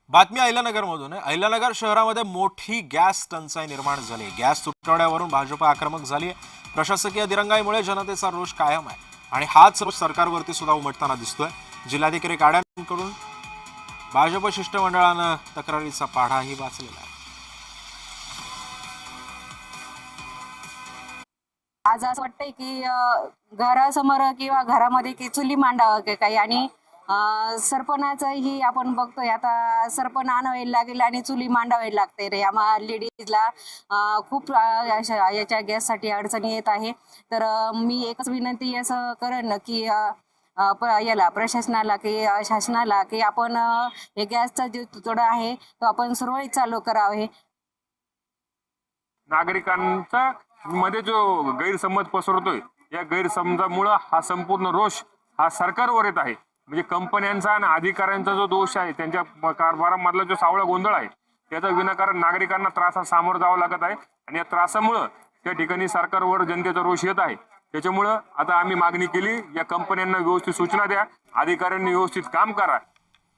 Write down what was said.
बातमी अहिल्यानगरमधून आहे। अहिल्यानगर शहरामध्ये मोठी गॅस टंचाई निर्माण झाली। गॅस तुटवड्यावरून भाजप आक्रमक झाली आहे। प्रशासकीय दिरंगाईमुळे जनतेचा रोष कायम आहे आणि हाच रोष सरकारवरती सुद्धा उमटताना दिसतोय। जिल्हाधिकारी काड्यांकडून भाजप शिष्टमंडळानं तक्रारीचा पाढाही वाचलेला आहे। आज असं वाटतंय की घरासमोर किंवा घरामध्ये की चुली मांडावं की काही आणि सरपणाचंही आपण बघतोय आता सरपण आणावे लागेल आणि चुली मांडावी लागते रे आम्हा लेडीजला खूप याच्या गॅससाठी अडचणी येत आहे। तर मी एकच विनंती असं करेन की याला प्रशासनाला की शासनाला की आपण हे गॅसचा जो तुटवडा आहे तो आपण सुरळीत चालू करावे। नागरिकांचा मध्ये जो गैरसमज पसरतोय या गैरसमजामुळे हा संपूर्ण रोष हा सरकारवर येत आहे। म्हणजे कंपन्यांचा आणि अधिकाऱ्यांचा जो दोष आहे, त्यांच्या कारभारामधला जो सावळा गोंधळ आहे, त्याचा विनाकारण नागरिकांना त्रासास सामोरं जावं लागत आहे आणि या त्रासामुळे त्या ठिकाणी सरकारवर जनतेचा रोष येत आहे। त्याच्यामुळं आता आम्ही मागणी केली, या कंपन्यांना व्यवस्थित सूचना द्या, अधिकाऱ्यांनी व्यवस्थित काम करा